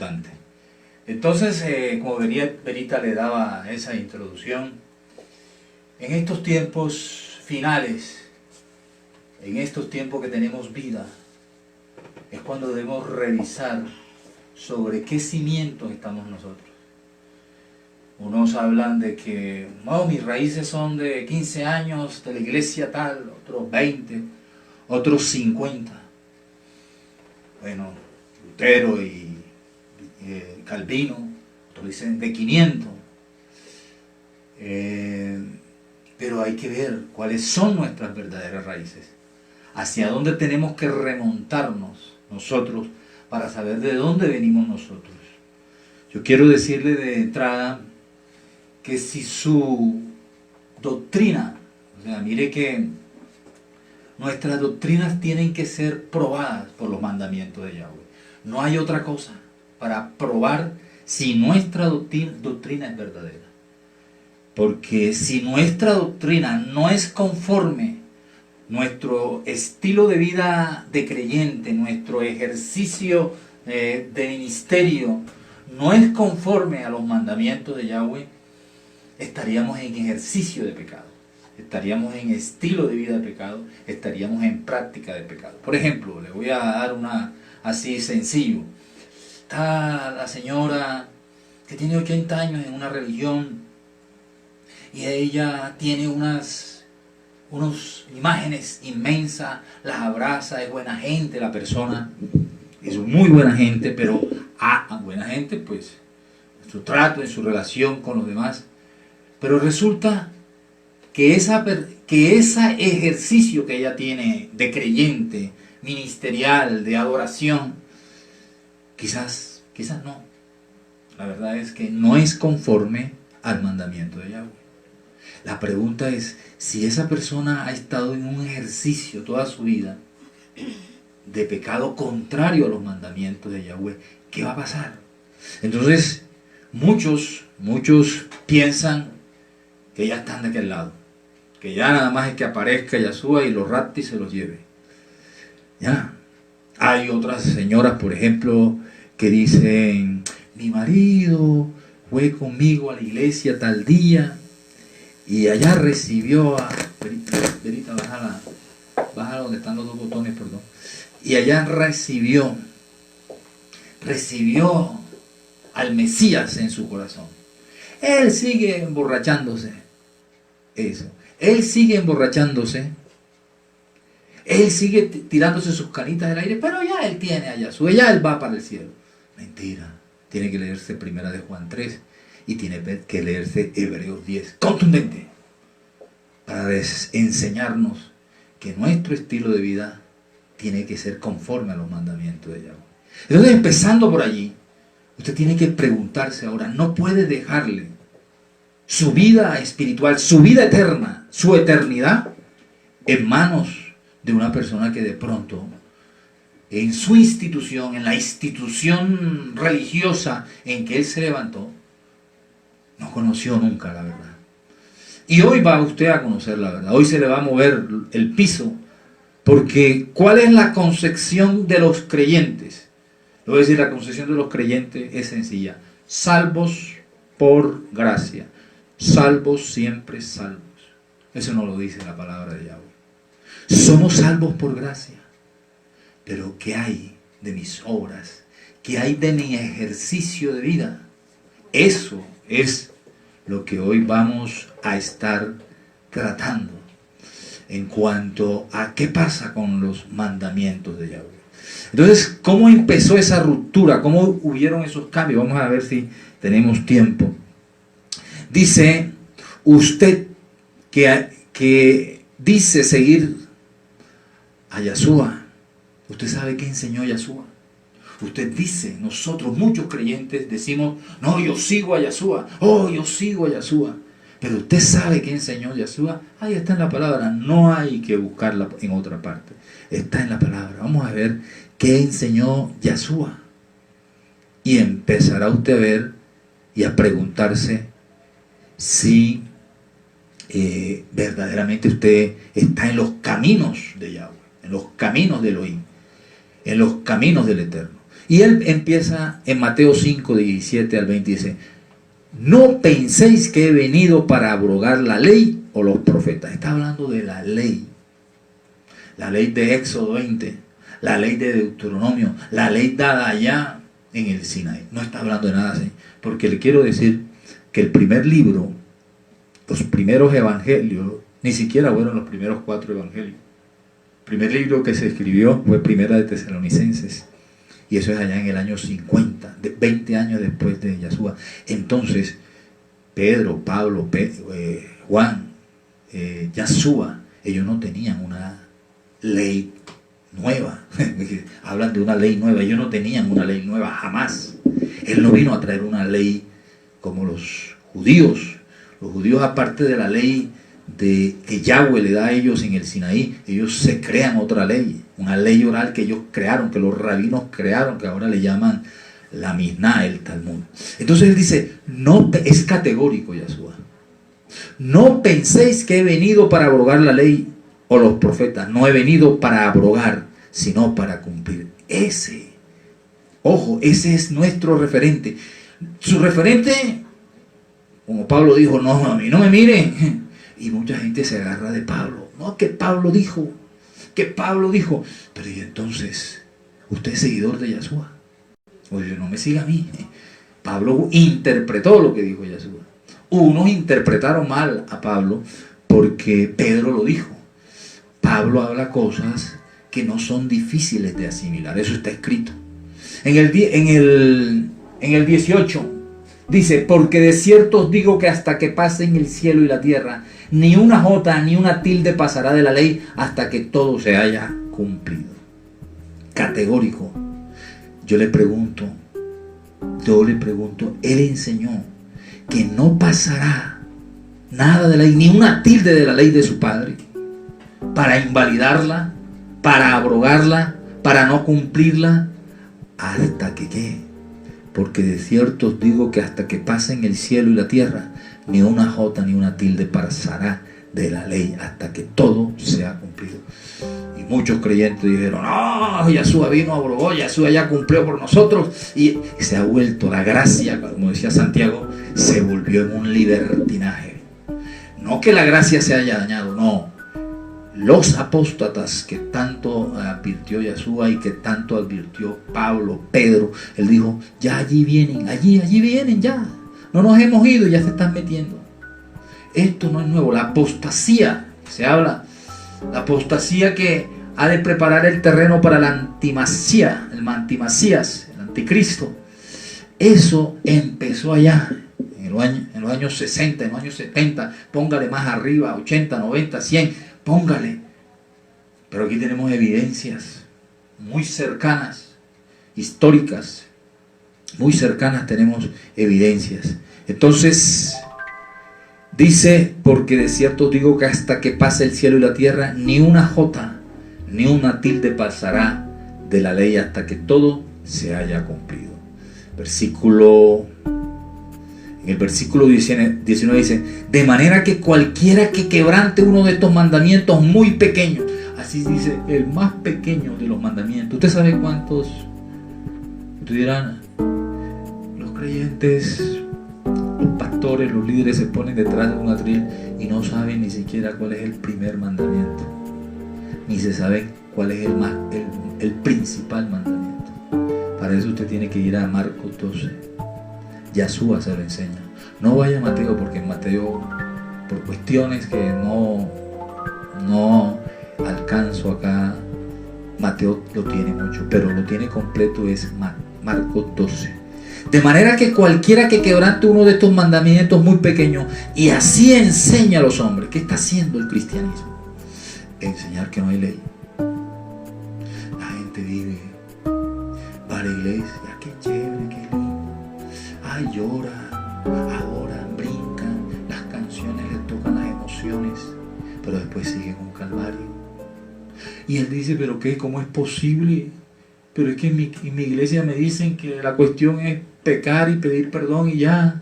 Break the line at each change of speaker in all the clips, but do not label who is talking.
importante. Entonces, como Verita le daba esa introducción, en estos tiempos finales, en estos tiempos que tenemos vida, es cuando debemos revisar sobre qué cimientos estamos nosotros. Unos hablan de que no, mis raíces son de 15 años de la iglesia tal, otros 20, otros 50. Bueno, Lutero y Calvino, otros dicen de 500. Pero hay que ver cuáles son nuestras verdaderas raíces, hacia dónde tenemos que remontarnos nosotros para saber de dónde venimos nosotros. Yo quiero decirle de entrada que si su doctrina, o sea, mire que nuestras doctrinas tienen que ser probadas por los mandamientos de Yahweh. No hay otra cosa para probar si nuestra doctrina es verdadera. Porque si nuestra doctrina no es conforme, nuestro estilo de vida de creyente, nuestro ejercicio de ministerio, no es conforme a los mandamientos de Yahweh, estaríamos en ejercicio de pecado, estaríamos en estilo de vida de pecado, estaríamos en práctica de pecado. Por ejemplo, le voy a dar una así sencillo. Está la señora que tiene 80 años en una religión y ella tiene unas imágenes inmensas, las abraza, es buena gente la persona, es muy buena gente, pero buena gente pues en su trato, en su relación con los demás. Pero resulta que ese ejercicio que ella tiene de creyente, ministerial, de adoración, quizás no. La verdad es que no es conforme al mandamiento de Yahweh. La pregunta es, si esa persona ha estado en un ejercicio toda su vida de pecado contrario a los mandamientos de Yahweh, ¿qué va a pasar? Entonces, muchos piensan que ya están de aquel lado, que ya nada más es que aparezca Yahshua y los rapte y se los lleve. Ya. Hay otras señoras, por ejemplo, que dicen, mi marido fue conmigo a la iglesia tal día y allá recibió a... Verita, baja donde están los dos botones, perdón. Y allá recibió al Mesías en su corazón. Él sigue emborrachándose. Eso. Él sigue emborrachándose. Él sigue tirándose sus canitas del aire, pero ya él tiene a Yahshua, ya él va para el cielo. Mentira. Tiene que leerse Primera de Juan 3 y tiene que leerse Hebreos 10. Contundente. Para enseñarnos que nuestro estilo de vida tiene que ser conforme a los mandamientos de Yahweh. Entonces, empezando por allí, usted tiene que preguntarse ahora, no puede dejarle su vida espiritual, su vida eterna, su eternidad en manos de una persona que de pronto en su institución, en la institución religiosa en que él se levantó, no conoció nunca la verdad. Y hoy va usted a conocer la verdad. Hoy se le va a mover el piso, porque ¿cuál es la concepción de los creyentes? Le voy a decir, la concepción de los creyentes es sencilla: salvos por gracia, salvos siempre salvos. Eso no lo dice la palabra de Yahweh. Somos salvos por gracia, pero ¿qué hay de mis obras? ¿Qué hay de mi ejercicio de vida? Eso es lo que hoy vamos a estar tratando en cuanto a qué pasa con los mandamientos de Yahweh. Entonces, ¿cómo empezó esa ruptura? ¿Cómo hubieron esos cambios? Vamos a ver si tenemos tiempo. Dice, usted que dice seguir a Yahshua, ¿usted sabe qué enseñó Yahshua? Usted dice, nosotros muchos creyentes decimos, no, yo sigo a Yahshua, oh, yo sigo a Yahshua. Pero usted sabe qué enseñó Yahshua. Ahí está en la palabra, no hay que buscarla en otra parte. Está en la palabra. Vamos a ver qué enseñó Yahshua. Y empezará usted a ver y a preguntarse si verdaderamente usted está en los caminos de Yahweh, en los caminos de Elohim, en los caminos del Eterno. Y él empieza en Mateo 5, 17 al 20, dice: no penséis que he venido para abrogar la ley o los profetas. Está hablando de la ley de Éxodo 20, la ley de Deuteronomio, la ley dada allá en el Sinaí. No está hablando de nada así, porque le quiero decir que el primer libro, los primeros evangelios, ni siquiera fueron los primeros 4 evangelios. El primer libro que se escribió fue Primera de Tesalonicenses, y eso es allá en el año 50, 20 años después de Yeshua. Entonces, Pedro, Pablo, Juan, Yeshua, ellos no tenían una ley nueva. Hablan de una ley nueva. Ellos no tenían una ley nueva, jamás. Él no vino a traer una ley como los judíos. Los judíos, aparte de la ley que Yahweh le da a ellos en el Sinaí, ellos se crean otra ley, una ley oral que ellos crearon, que los rabinos crearon, que ahora le llaman la Misná, el Talmud. Entonces él dice, no, es categórico, Yeshua: no penséis que he venido para abrogar la ley o los profetas. No he venido para abrogar, sino para cumplir. Ojo, ese es nuestro referente. Su referente, como Pablo dijo, no, a mí no me miren. Y mucha gente se agarra de Pablo. No, que Pablo dijo. Pero y entonces, ¿usted es seguidor de Yeshua? Oye, no me siga a mí. Pablo interpretó lo que dijo Yeshua. Unos interpretaron mal a Pablo porque Pedro lo dijo. Pablo habla cosas que no son difíciles de asimilar. Eso está escrito. En el 18 dice: porque de cierto os digo que hasta que pasen el cielo y la tierra, ni una jota ni una tilde pasará de la ley hasta que todo se haya cumplido. Categórico. Yo le pregunto, él enseñó que no pasará nada de la ley, ni una tilde de la ley de su padre, para invalidarla, para abrogarla, para no cumplirla, hasta que ¿qué? Porque de cierto os digo que hasta que pasen el cielo y la tierra, ni una jota ni una tilde pasará de la ley, hasta que todo sea cumplido. Y muchos creyentes dijeron: no, Yeshua vino, abrogó, Yeshua ya cumplió por nosotros, y se ha vuelto la gracia, como decía Santiago, se volvió en un libertinaje. No que la gracia se haya dañado, no. Los apóstatas que tanto advirtió Yeshua y que tanto advirtió Pablo, Pedro, él dijo: ya allí vienen, allí vienen ya. No nos hemos ido y ya se están metiendo. Esto no es nuevo. La apostasía, se habla, la apostasía que ha de preparar el terreno para la antimasía, el antimasías, el anticristo. Eso empezó allá en los años 60, en los años 70, póngale más arriba, 80, 90, 100, póngale. Pero aquí tenemos evidencias muy cercanas, históricas, muy cercanas, tenemos evidencias. Entonces, dice: porque de cierto digo que hasta que pase el cielo y la tierra, ni una jota, ni una tilde pasará de la ley hasta que todo se haya cumplido. En el versículo 19 dice: de manera que cualquiera que quebrante uno de estos mandamientos muy pequeños, así dice, el más pequeño de los mandamientos. ¿Usted sabe cuántos? Ustedes dirán, los creyentes, los pastores, los líderes se ponen detrás de un atril y no saben ni siquiera cuál es el primer mandamiento, ni se sabe cuál es el principal mandamiento. Para eso usted tiene que ir a Marcos 12. Yeshua se lo enseña. No vaya a Mateo, porque en Mateo, por cuestiones que no alcanzo acá, Mateo lo tiene mucho, pero lo tiene completo es Marcos 12. De manera que cualquiera que quebrante uno de estos mandamientos muy pequeños y así enseña a los hombres. ¿Qué está haciendo el cristianismo? Enseñar que no hay ley. La gente vive, va a la iglesia, qué chévere, qué lindo. Ay, llora, adora, brinca, las canciones le tocan las emociones, pero después sigue un calvario. Y él dice: ¿pero qué? ¿Cómo es posible? Pero es que en mi iglesia me dicen que la cuestión es pecar y pedir perdón y ya.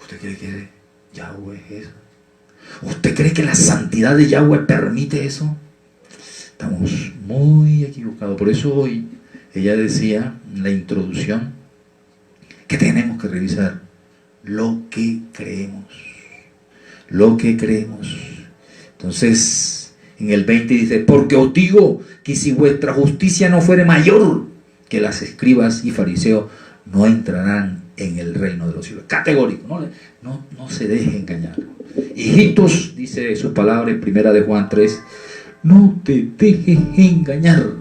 ¿Usted cree que Yahweh es eso? ¿Usted cree que la santidad de Yahweh permite eso? Estamos muy equivocados. Por eso hoy ella decía, en la introducción, que tenemos que revisar lo que creemos. Lo que creemos. Entonces, en el 20 dice, porque os digo que si vuestra justicia no fuere mayor que las escribas y fariseos, no entrarán en el reino de los cielos. Categórico, no se deje engañar. Hijitos, dice su palabra en 1 de Juan 3, no te dejes engañar.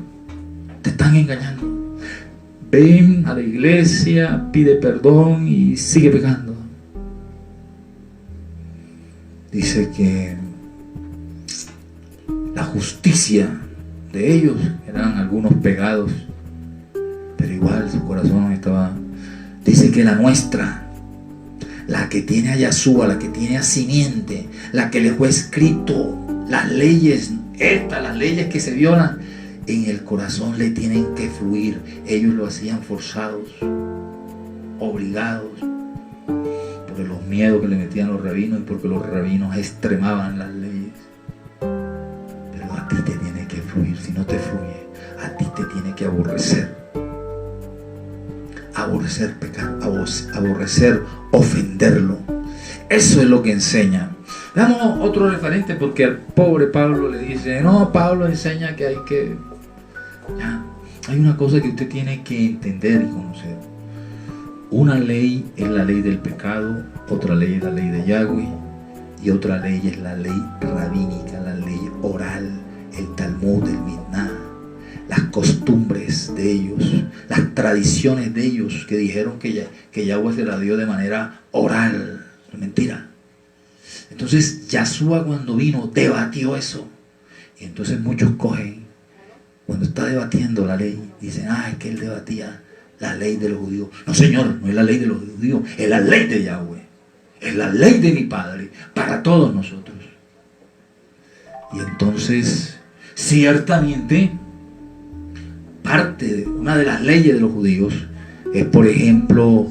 Te están engañando. Ven a la iglesia, pide perdón y sigue pecando. Dice que la justicia de ellos eran algunos pegados, pero igual su corazón estaba. Dice que la nuestra, la que tiene a Yahshua, la que tiene a simiente, la que le fue escrito las leyes, las leyes que se violan, en el corazón le tienen que fluir. Ellos lo hacían forzados, obligados, por los miedos que le metían los rabinos y porque los rabinos extremaban las leyes. Pero a ti te tiene que fluir. Si no te fluye, a ti te tiene que aborrecer pecar, aborrecer ofenderlo. Eso es lo que enseña. Veamos otro referente, porque al pobre Pablo le dice, no, Pablo enseña que hay una cosa que usted tiene que entender y conocer. Una ley es la ley del pecado, otra ley es la ley de Yahweh, y otra ley es la ley rabínica, la ley oral, el Talmud, el Mishnah, las costumbres de ellos, las tradiciones de ellos, que dijeron que Yahweh se la dio de manera oral. Mentira. Entonces Yahshua, cuando vino, debatió eso. Y entonces muchos cogen, cuando está debatiendo la ley, dicen, es que él debatía la ley de los judíos. No, señor, no es la ley de los judíos, es la ley de Yahweh, es la ley de mi Padre para todos nosotros. Y entonces, ciertamente, una de las leyes de los judíos es, por ejemplo,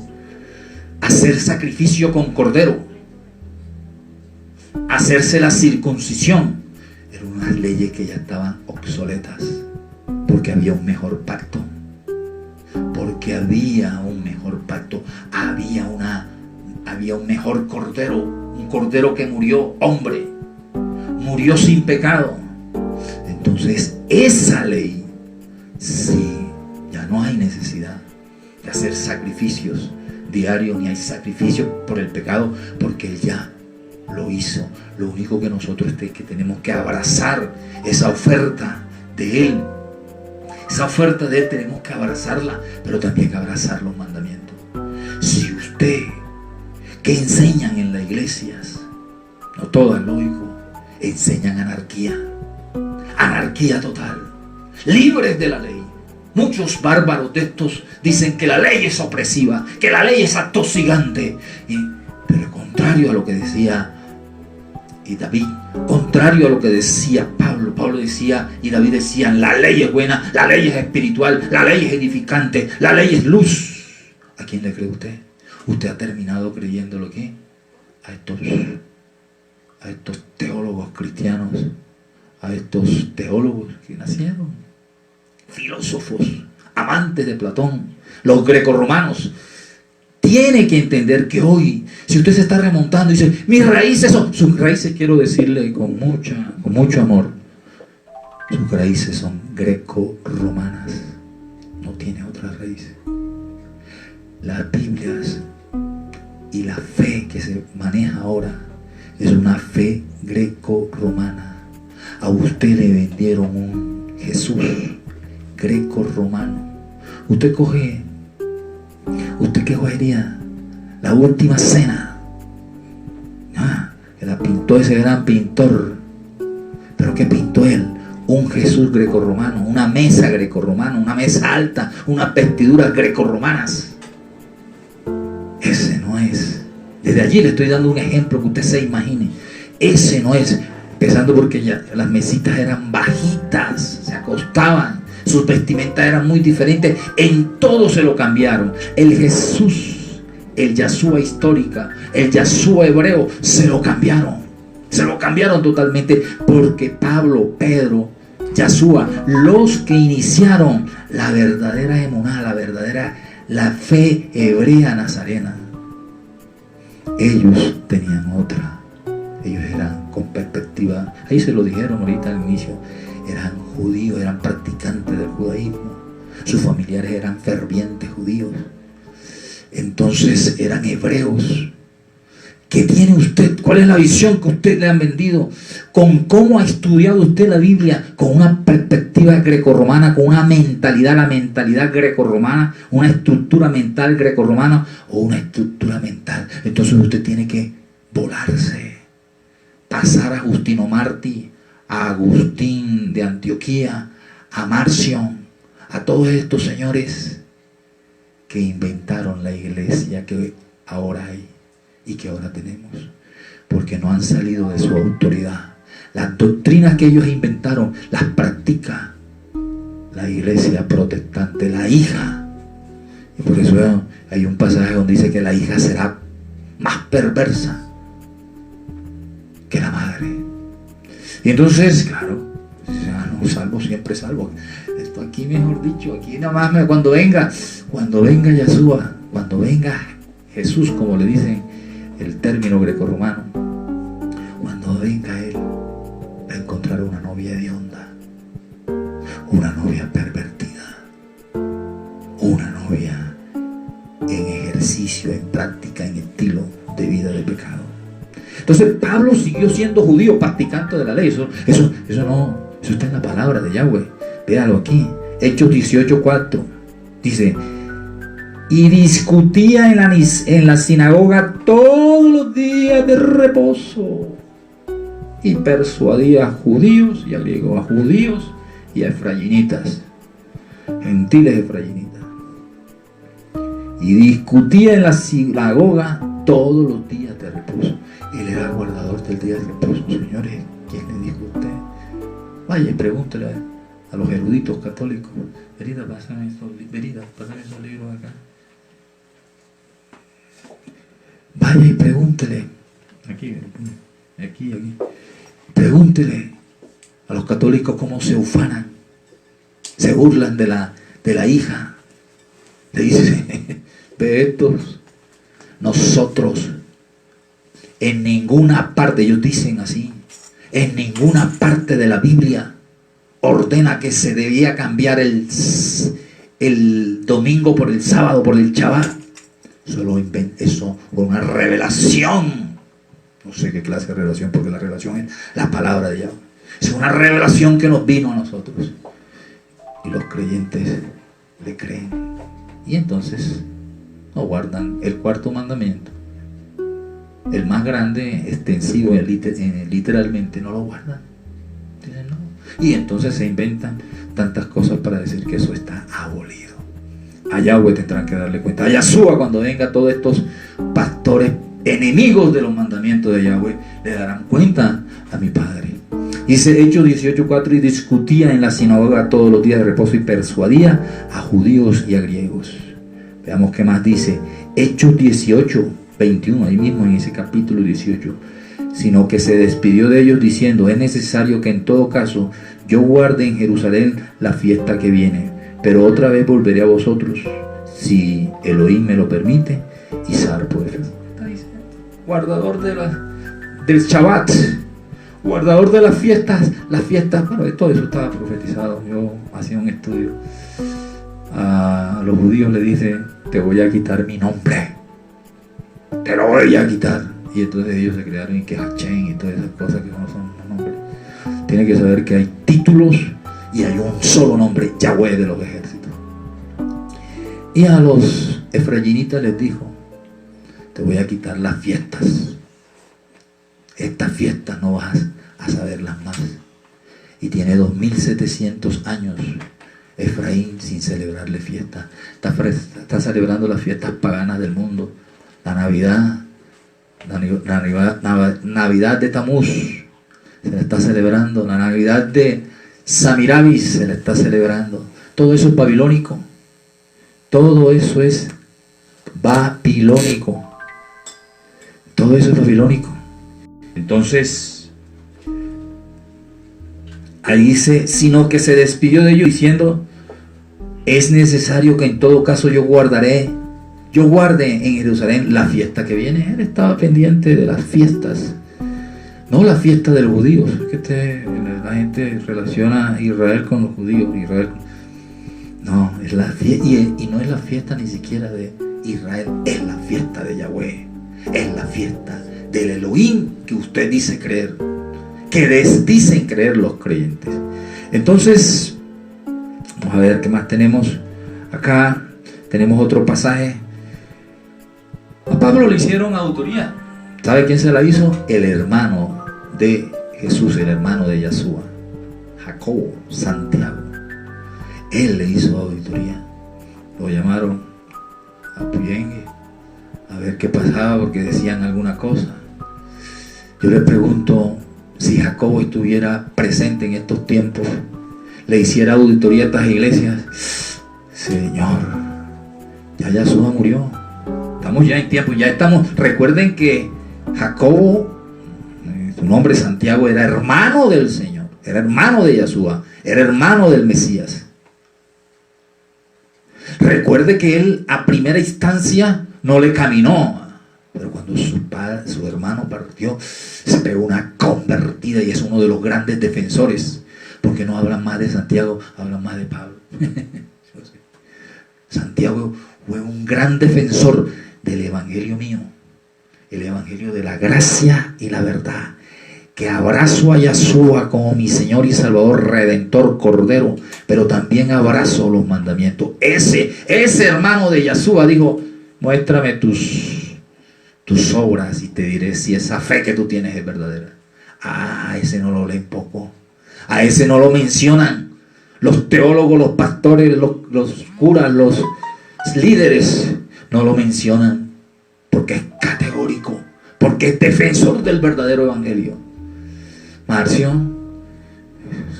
hacer sacrificio con cordero, hacerse la circuncisión. Eran unas leyes que ya estaban obsoletas, porque había un mejor pacto. Había un mejor cordero, un cordero que murió hombre, murió sin pecado. Entonces esa ley, sí, ya no hay necesidad de hacer sacrificios diarios, ni hay sacrificios por el pecado, porque Él ya lo hizo. Lo único que nosotros es que tenemos que abrazar esa oferta de Él. Esa oferta de Él tenemos que abrazarla, pero también hay que abrazar los mandamientos. Si usted, que enseñan en las iglesias, no todas, lógico, enseñan anarquía total, libres de la ley. Muchos bárbaros de estos dicen que la ley es opresiva, que la ley es atosigante, pero contrario a lo que decía David, contrario a lo que decía Pablo decía y David decían, la ley es buena, la ley es espiritual, la ley es edificante, la ley es luz. ¿A quién le cree usted? Usted ha terminado creyendo lo que a estos teólogos cristianos, a estos teólogos que nacieron filósofos, amantes de Platón, los grecorromanos. Tiene que entender que hoy, si usted se está remontando y dice, mis raíces son, sus raíces, quiero decirle con mucho amor, sus raíces son greco-romanas, no tiene otras raíces. Las Biblias y la fe que se maneja ahora es una fe greco-romana. A usted le vendieron un Jesús greco-romano. ¿Usted qué cogería? La última cena, que la pintó ese gran pintor. ¿Pero qué pintó él? Un Jesús grecorromano, una mesa grecorromana, una mesa alta, unas vestiduras grecorromanas. Ese no es. Desde allí le estoy dando un ejemplo que usted se imagine. Ese no es. Empezando porque ya las mesitas eran bajitas, se acostaban, sus vestimentas eran muy diferentes, en todo se lo cambiaron. El Jesús, el Yahshua histórica, el Yahshua hebreo, se lo cambiaron totalmente, porque Pedro Yahshua, los que iniciaron la verdadera emuná, la fe hebrea nazarena. Ellos tenían otra. Ellos eran con perspectiva, ahí se lo dijeron ahorita al inicio, eran judíos, eran practicantes del judaísmo. Sus familiares eran fervientes judíos. Entonces eran hebreos. ¿Qué tiene usted? ¿Cuál es la visión que usted le han vendido? ¿Con cómo ha estudiado usted la Biblia? ¿Con una perspectiva grecorromana, con una mentalidad, la mentalidad grecorromana, una estructura mental grecorromana o una estructura mental? Entonces usted tiene que volarse, pasar a Justino Martí, a Agustín de Antioquía, a Marción, a todos estos señores que inventaron la iglesia que ahora hay y que ahora tenemos, porque no han salido de su autoridad. Las doctrinas que ellos inventaron las practica la iglesia protestante, la hija. Y por eso hay un pasaje donde dice que la hija será más perversa que la madre. Y entonces, claro, no, salvo siempre salvo. Esto aquí, mejor dicho, aquí nada más cuando venga Yahshua, cuando venga Jesús, como le dicen el término grecorromano, cuando venga él, va a encontrar una novia hedionda, una novia pervertida, una novia en ejercicio, en práctica, en estilo de vida de pecado. Entonces Pablo siguió siendo judío, practicante de la ley. Eso está en la palabra de Yahweh. Véalo aquí, Hechos 18:4 dice: y discutía en la sinagoga todos los días de reposo, y persuadía a judíos y a griegos, a judíos y a efraimitas, gentiles efraimitas. Y discutía en la sinagoga todos los días de reposo. Él era el guardador del día de reposo. Señores, ¿quién le dijo a usted? Vaya y pregúntele a los eruditos católicos. Verida, pásame esos libros acá. Vaya y pregúntele. Aquí. Pregúntele a los católicos cómo se ufanan, se burlan de la hija. Le dice: ve estos, nosotros en ninguna parte, ellos dicen así, en ninguna parte de la Biblia ordena que se debía cambiar el domingo por el sábado, por el Shabbat. Solo eso fue una revelación. No sé qué clase de revelación, porque la revelación es la palabra de Yahweh. Es una revelación que nos vino a nosotros. Y los creyentes le creen. Y entonces no guardan el cuarto mandamiento. El más grande, extensivo, literalmente no lo guardan. No. Y entonces se inventan tantas cosas para decir que eso está abolido. A Yahweh tendrán que darle cuenta. A Yahshua, cuando venga, todos estos pastores enemigos de los mandamientos de Yahweh le darán cuenta a mi Padre. Dice Hechos 18:4: y discutía en la sinagoga todos los días de reposo y persuadía a judíos y a griegos. Veamos qué más dice Hechos 18:21, ahí mismo en ese capítulo 18. Sino que se despidió de ellos diciendo: es necesario que en todo caso yo guarde en Jerusalén la fiesta que viene, pero otra vez volveré a vosotros, si Elohim me lo permite, y zarpo de Efeso. Guardador del Shabbat, guardador de las fiestas, bueno, todo eso estaba profetizado. Yo hacía un estudio. A los judíos le dice: te voy a quitar mi nombre, te lo voy a quitar. Y entonces ellos se crearon en que Hachén y todas esas cosas que no son nombres. Tienen que saber que hay títulos y hay un solo nombre, Yahweh de los ejércitos. Y a los efraimitas les dijo: te voy a quitar las fiestas. Estas fiestas no vas a saberlas más. Y tiene 2700 años Efraín sin celebrarle fiestas. Está celebrando las fiestas paganas del mundo. La Navidad, la Navidad de Tamuz se la está celebrando. La Navidad de Samiramis se la está celebrando. Todo eso es babilónico. Todo eso es babilónico. Todo eso es babilónico. Entonces, Ahí dice, sino que se despidió de ellos diciendo, es necesario que en todo caso yo guarde en Jerusalén la fiesta que viene. Él estaba pendiente de las fiestas, no la fiesta de los judíos. La gente relaciona a Israel con los judíos. No, es la fiesta, y no es la fiesta ni siquiera de Israel, es la fiesta de Yahweh, es la fiesta del Elohim que usted dice creer, que dicen creer los creyentes. Entonces, vamos a ver qué más tenemos. Acá tenemos otro pasaje. A Pablo le hicieron auditoría. ¿Sabe quién se la hizo? El hermano de Jesús, el hermano de Yeshua, Jacobo, Santiago. Él le hizo auditoría. Lo llamaron a Puyengue a ver qué pasaba, porque decían alguna cosa. Yo le pregunto, si Jacobo estuviera presente en estos tiempos, le hiciera auditoría a estas iglesias. Señor, ya Yeshua murió. Estamos ya en tiempo, ya estamos. Recuerden que Jacobo, su nombre Santiago, era hermano del Señor, era hermano de Yeshua, era hermano del Mesías. Recuerde que él a primera instancia no le caminó, pero cuando su hermano partió, se pegó una convertida, y es uno de los grandes defensores, porque no hablan más de Santiago, hablan más de Pablo. Santiago fue un gran defensor del evangelio mío, el evangelio de la gracia y la verdad, que abrazo a Yeshua como mi Señor y Salvador, Redentor, Cordero, pero también abrazo los mandamientos. Ese hermano de Yeshua dijo, muéstrame tus obras y te diré si esa fe que tú tienes es verdadera. Ese no lo leen poco, a ese no lo mencionan los teólogos, los pastores, los curas, los líderes, no lo mencionan, porque es categórico, porque es defensor del verdadero evangelio. Marcio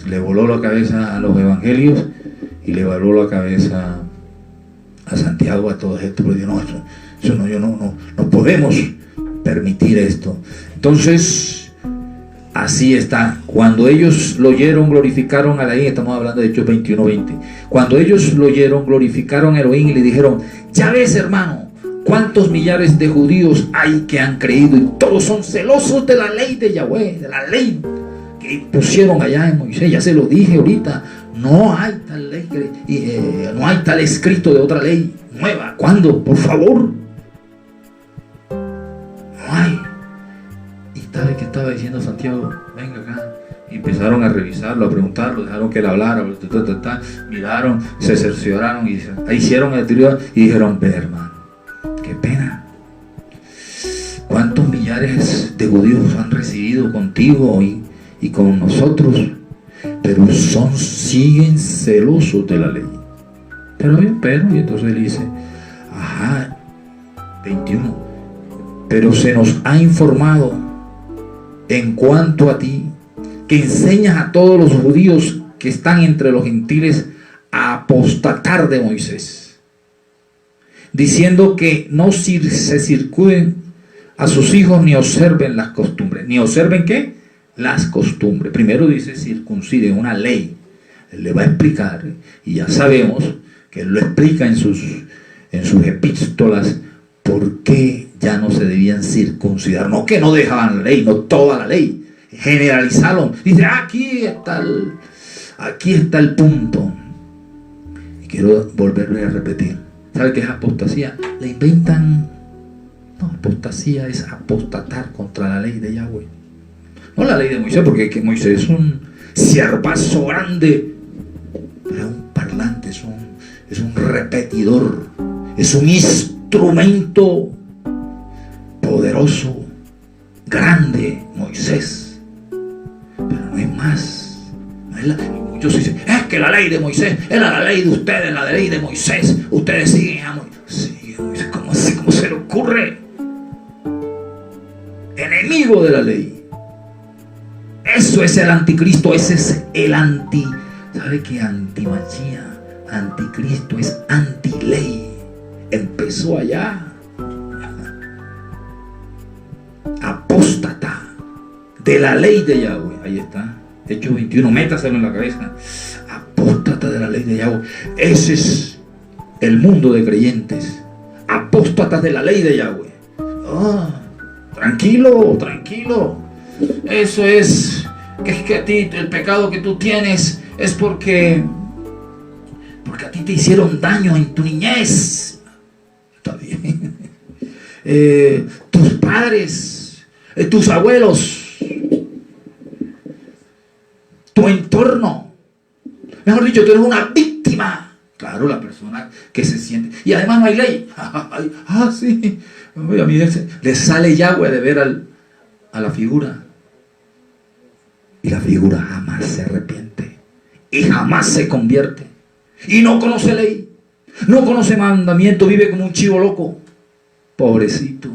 le voló la cabeza a los evangelios y le voló la cabeza a Santiago, a todo esto, porque no podemos permitir esto. Entonces, así está. Cuando ellos lo oyeron, glorificaron a Elohim. Estamos hablando de Hechos 21:20. Cuando ellos lo oyeron, glorificaron a Elohim y le dijeron, ya ves, hermano, cuántos millares de judíos hay que han creído, y todos son celosos de la ley de Yahweh, de la ley que pusieron allá en Moisés. Ya se lo dije ahorita, no hay tal ley, no hay tal escrito de otra ley nueva. ¿Cuándo? Por favor, no hay. Y tal que estaba diciendo Santiago, venga acá. Y empezaron a revisarlo, a preguntarlo, dejaron que él hablara, miraron, se cercioraron y hicieron el trío y dijeron, ve, hermano, qué pena. ¿Cuántos millares de judíos han recibido contigo y con nosotros? Pero siguen celosos de la ley. Pero y entonces él dice, 21. Pero se nos ha informado en cuanto a ti, que enseñas a todos los judíos que están entre los gentiles a apostatar de Moisés, diciendo que no se circunden a sus hijos ni observen las costumbres. ¿Ni observen qué? Las costumbres. Primero dice circunciden, una ley. Él le va a explicar, y ya sabemos que él lo explica en sus epístolas, por qué ya no se debían circuncidar. No que no dejaban la ley, no toda la ley. Generalizaron. Dice, aquí está el punto. Y quiero volverle a repetir. ¿Sabe qué es apostasía? Le inventan. No, apostasía es apostatar contra la ley de Yahweh. No la ley de Moisés, porque que Moisés es un siervazo grande, pero es un parlante, es un repetidor, es un instrumento poderoso, grande, Moisés, pero no es más. No es muchos dicen, es que la ley de Moisés era la ley de ustedes, la ley de Moisés, ustedes siguen a Moisés. ¿Cómo se le ocurre? Enemigo de la ley. Eso es el anticristo, ese es el ¿sabe qué? Antimachía, anticristo es antiley. Empezó allá. Apóstata de la ley de Yahweh. Ahí está. Hechos 21, métaselo en la cabeza. Apóstata de la ley de Yahweh. Ese es el mundo de creyentes. Apóstatas de la ley de Yahweh. Tranquilo, tranquilo. Eso es que a ti el pecado que tú tienes es porque a ti te hicieron daño en tu niñez. Está bien. Tus padres, tus abuelos, tu entorno. Mejor dicho, tú eres una víctima. Claro, la persona que se siente. Y además no hay ley. Sí. A mí le sale Yahweh de ver a la figura. Y la figura jamás se arrepiente. Y jamás se convierte. Y no conoce ley. No conoce mandamiento. Vive como un chivo loco. Pobrecito.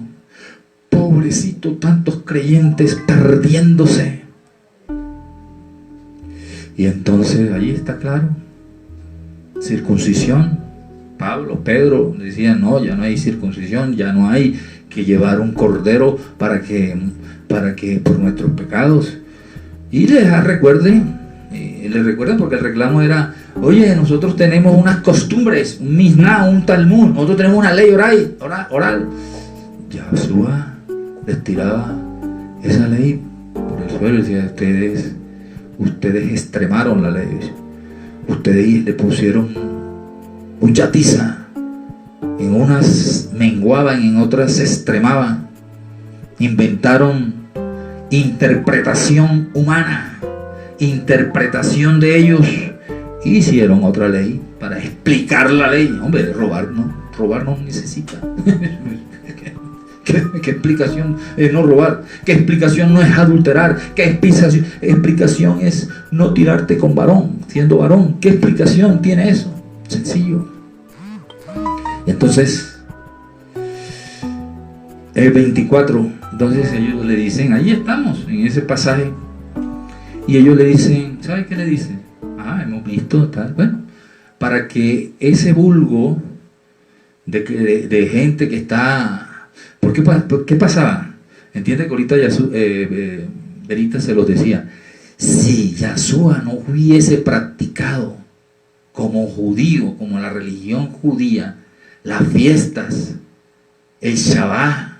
Pobrecito. Tantos creyentes perdiéndose. Y entonces ahí está claro. Circuncisión. Pedro decía, no, ya no hay circuncisión, ya no hay que llevar un cordero para que por nuestros pecados. Y les recuerden porque el reclamo era, oye, nosotros tenemos unas costumbres, un Misná, un Talmud, nosotros tenemos una ley oral. Yahshua les tiraba esa ley por el suelo y decía, ustedes extremaron la ley, ustedes le pusieron mucha tiza, en unas menguaban, en otras se extremaban, inventaron interpretación humana, interpretación de ellos, y hicieron otra ley para explicar la ley. Hombre, robar no necesita. ¿Qué explicación es no robar? ¿Qué explicación no es adulterar? ¿Qué explicación es no tirarte con varón, siendo varón? ¿Qué explicación tiene eso? Sencillo. Y entonces el 24, entonces ellos le dicen, ahí estamos en ese pasaje, y ellos le dicen, ¿sabe qué le dicen? Hemos visto tal. Bueno, para que ese vulgo de gente que está, ¿por qué pasaba? Entiende que ahorita Verita se los decía, si Yahshua no hubiese practicado como judío, como la religión judía, las fiestas, el Shabbat,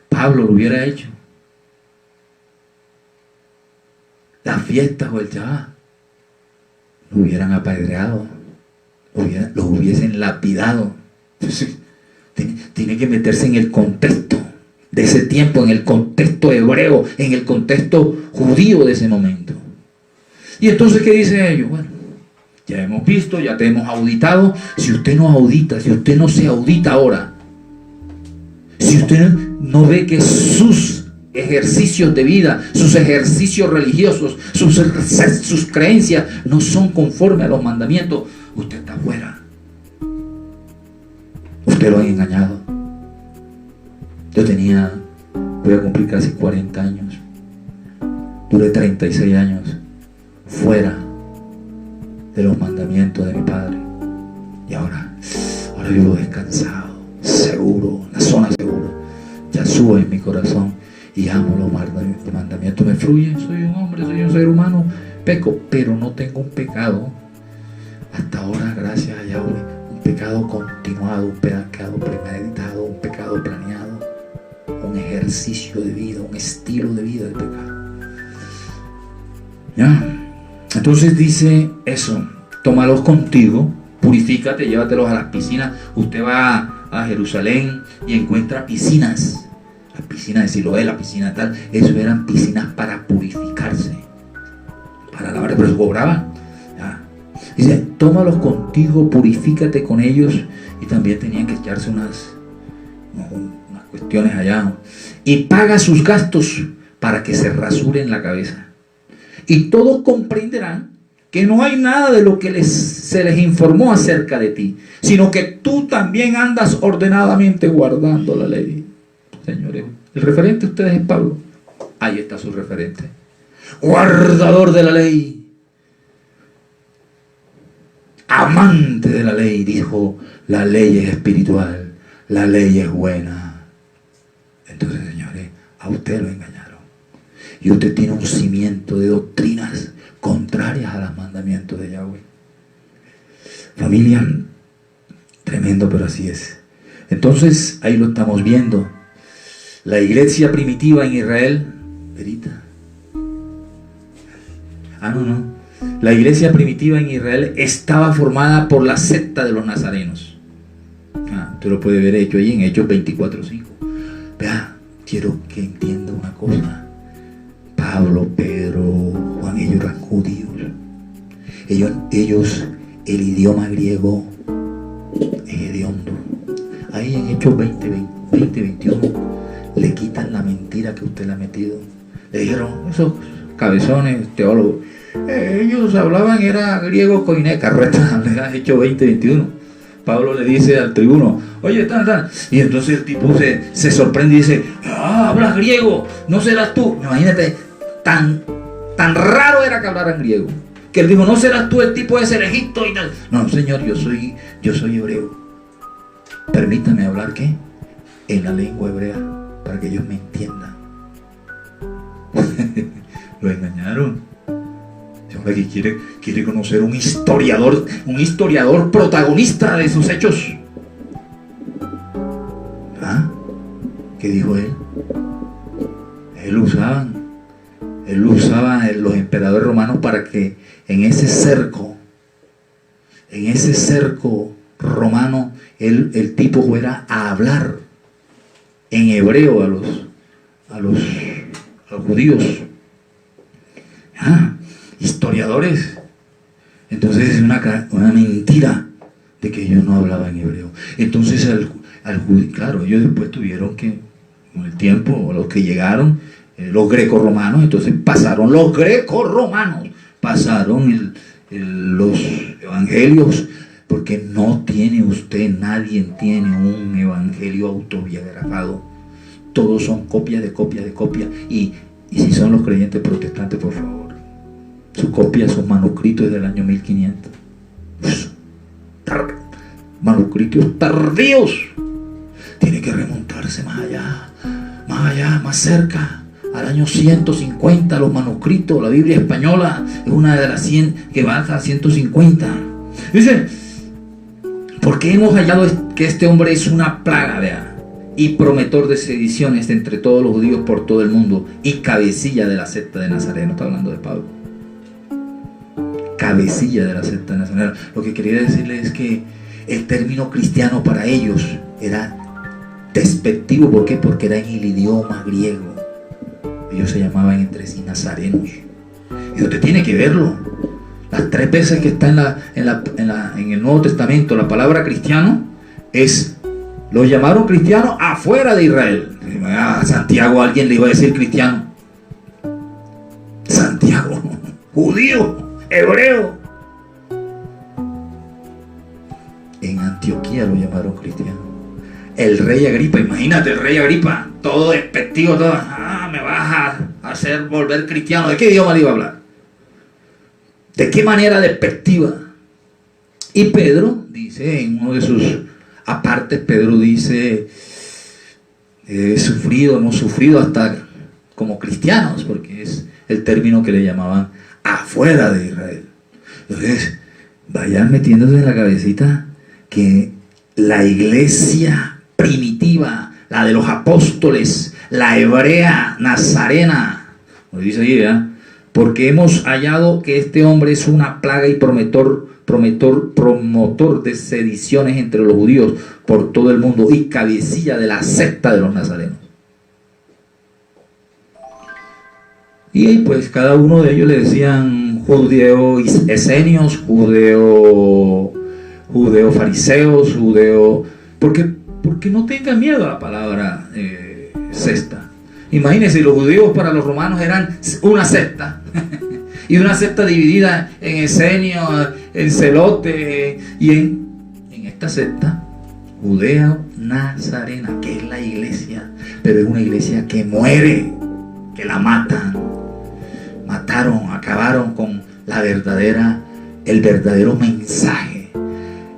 Pablo lo hubiera hecho. Las fiestas o el Shabbat lo hubieran apedreado, lo hubiesen lapidado. Entonces, tiene que meterse en el contexto de ese tiempo, en el contexto hebreo, en el contexto judío de ese momento. Y entonces, ¿qué dicen ellos? Bueno, ya hemos visto, ya te hemos auditado. Si usted no audita, si usted no se audita ahora, si usted no ve que sus ejercicios de vida, sus ejercicios religiosos, sus creencias no son conformes a los mandamientos, usted está fuera. Usted lo ha engañado. Yo voy a cumplir casi 40 años. Duré 36 años fuera de los mandamientos de mi padre. Y ahora vivo descansado, seguro, la zona segura. Yahshua en mi corazón y amo los mandamientos. Me fluyen, soy un hombre, soy un ser humano, peco, pero no tengo un pecado. Hasta ahora, gracias a Yahweh, un pecado continuado, un pecado premeditado, un pecado planeado, un ejercicio de vida, un estilo de vida de pecado. ¿Ya? Entonces dice eso, tómalos contigo, purifícate, llévatelos a las piscinas. Usted va a Jerusalén y encuentra piscinas, la piscina de Siloé, la piscina tal, eso eran piscinas para purificarse, para lavar, pero se cobraban. ¿Ya? Dice, tómalos contigo, purifícate con ellos, y también tenían que echarse unas cuestiones allá, y paga sus gastos para que se rasuren la cabeza. Y todos comprenderán que no hay nada de lo que se les informó acerca de ti, sino que tú también andas ordenadamente guardando la ley. Señores, el referente de ustedes es Pablo. Ahí está su referente. Guardador de la ley. Amante de la ley, dijo, la ley es espiritual, la ley es buena. Entonces, señores, a usted lo engañaron. y usted tiene un cimiento de doctrinas contrarias a los mandamientos de Yahweh. Familia, tremendo, pero así es. Entonces, ahí lo estamos viendo. La iglesia primitiva en Israel, verita. No. La iglesia primitiva en Israel estaba formada por la secta de los nazarenos. Usted lo puede ver hecho ahí en Hechos 24:5. Vea, quiero que entienda una cosa. Pablo, Pedro, Juan, ellos eran judíos. Ellos el idioma griego es hediondo. Ahí en Hechos 21 le quitan la mentira que usted le ha metido. Le dijeron, esos cabezones teólogos, ellos hablaban, era griego koiné, carreta, Hechos 21. Pablo le dice al tribuno, oye, y entonces el tipo se sorprende y dice, hablas griego, no serás tú. Imagínate, tan raro era que hablaran griego, que él dijo, no serás tú el tipo ese de Egipto y tal. No, señor, yo soy hebreo. Permítame hablar, ¿qué? En la lengua hebrea, para que ellos me entiendan. Lo engañaron. Que quiere conocer un historiador protagonista de sus hechos. ¿Qué dijo él? Él usaba los emperadores romanos para que en ese cerco romano el tipo fuera a hablar en hebreo a los judíos. Historiadores. Entonces es una mentira de que ellos no hablaban hebreo. Entonces al judío, claro, ellos después tuvieron que, con el tiempo, los que llegaron, los grecorromanos, entonces pasaron los grecorromanos, pasaron los evangelios, porque nadie tiene un evangelio autobiografado. Todos son copia de copia de copia. Y si son los creyentes protestantes, por favor, su copia, sus manuscritos del año 1500. Manuscritos tardíos. Tiene que remontarse más allá, más cerca, al año 150, los manuscritos. La Biblia española es una de las 100 que va hasta 150. Dice, porque hemos hallado que este hombre es una plaga, vea, y promotor de sediciones entre todos los judíos por todo el mundo, y cabecilla de la secta de Nazareno. Está hablando de Pablo. Cabecilla de la secta de Nazareno. Lo que quería decirles es que el término cristiano para ellos era despectivo. ¿Por qué? Porque era en el idioma griego. Ellos se llamaban entre sí nazarenos. Y usted tiene que verlo. Las 3 veces que está en el Nuevo Testamento la palabra cristiano, los llamaron cristianos afuera de Israel. A Santiago alguien le iba a decir cristiano. Santiago, judío, hebreo. En Antioquía lo llamaron cristiano. El rey Agripa, imagínate, el rey Agripa, todo despectivo, todo, me vas a hacer volver cristiano. ¿De qué idioma le iba a hablar? ¿De qué manera despectiva? Y Pedro dice, en uno de sus apartes, Pedro dice, hemos sufrido hasta como cristianos, porque es el término que le llamaban afuera de Israel. Entonces, vayan metiéndose en la cabecita que la iglesia primitiva, la de los apóstoles, la hebrea nazarena, lo dice ahí, porque hemos hallado que este hombre es una plaga y promotor de sediciones entre los judíos por todo el mundo, y cabecilla de la secta de los nazarenos. Y pues cada uno de ellos le decían judeo esenios, judeo fariseos, judeo, porque no tengan miedo a la palabra secta. Imagínense, los judíos para los romanos eran una secta y una secta dividida en esenios, en celote, y en esta secta judeo nazarena, que es la iglesia, pero es una iglesia que muere, que la mataron, acabaron con el verdadero mensaje.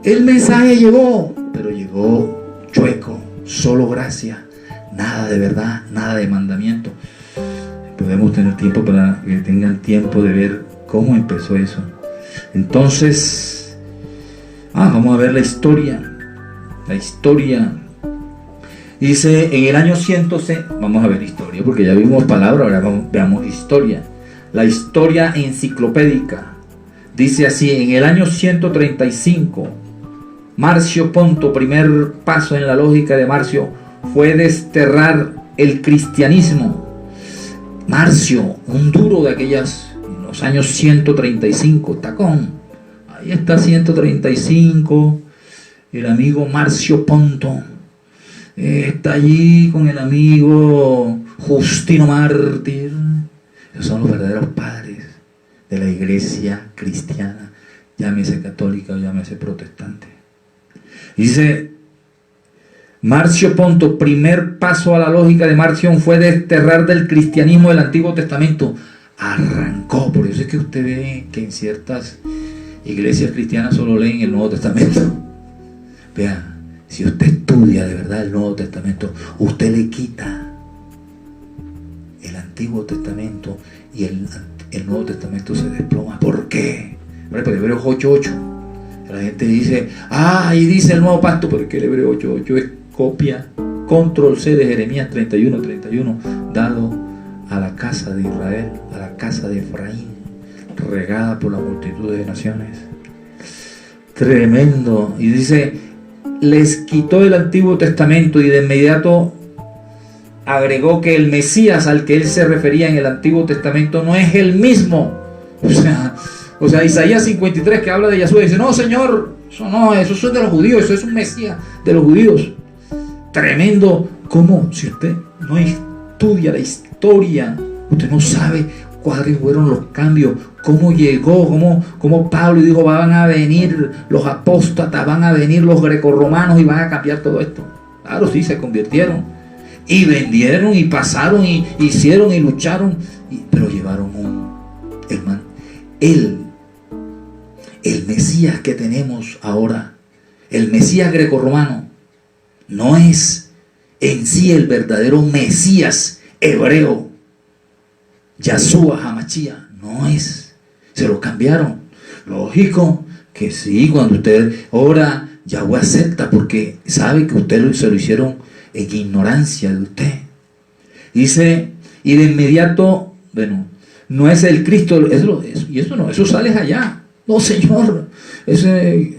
El mensaje llegó, pero llegó chueco, solo gracia, nada de verdad, nada de mandamiento. podemos tener tiempo para que tengan tiempo de ver cómo empezó eso. Entonces, vamos a ver la historia. La historia. Dice, en el año 106, vamos a ver historia, porque ya vimos palabra, ahora veamos historia. La historia enciclopédica. Dice así, en el año 135, Marcio Ponto, primer paso en la lógica de Marcio, fue desterrar el cristianismo. Marcio, un duro de aquellas, en los años 135, tacón. Ahí está 135, el amigo Marcio Ponto. Está allí con el amigo Justino Mártir. Esos son los verdaderos padres de la iglesia cristiana, llámese católica o llámese protestante. Dice Marcio Ponto, primer paso a la lógica de Marcio fue desterrar del cristianismo del Antiguo Testamento. Arrancó, por eso es que usted ve que en ciertas iglesias cristianas solo leen el Nuevo Testamento. Vea, si usted estudia de verdad el Nuevo Testamento, usted le quita el Antiguo Testamento y el Nuevo Testamento se desploma. ¿Por qué? Porque Hebreos 8:8, la gente dice, ahí dice el nuevo pacto, pero es que el Hebreo 8:8 es copia, control C de Jeremías 31:31, dado a la casa de Israel, a la casa de Efraín, regada por la multitud de naciones. Tremendo. Y dice, les quitó el Antiguo Testamento y de inmediato agregó que el Mesías al que él se refería en el Antiguo Testamento no es el mismo. O sea, Isaías 53, que habla de Yahshua, dice, no, Señor, eso es de los judíos, eso es un Mesías de los judíos. Tremendo. ¿Cómo? Si usted no estudia la historia, usted no sabe cuáles fueron los cambios, cómo llegó, cómo Pablo dijo, van a venir los apóstatas, van a venir los grecorromanos y van a cambiar todo esto. Claro, sí, se convirtieron y vendieron y pasaron y hicieron y lucharon, pero llevaron el Mesías que tenemos ahora, el Mesías grecorromano, no es en sí el verdadero Mesías hebreo, Yahshua HaMashiach, no es, se lo cambiaron. Lógico que sí, cuando usted ora, Yahweh acepta porque sabe que usted se lo hicieron en ignorancia de usted. Dice, y de inmediato, bueno, no es el Cristo, eso sale allá. No, Señor, ese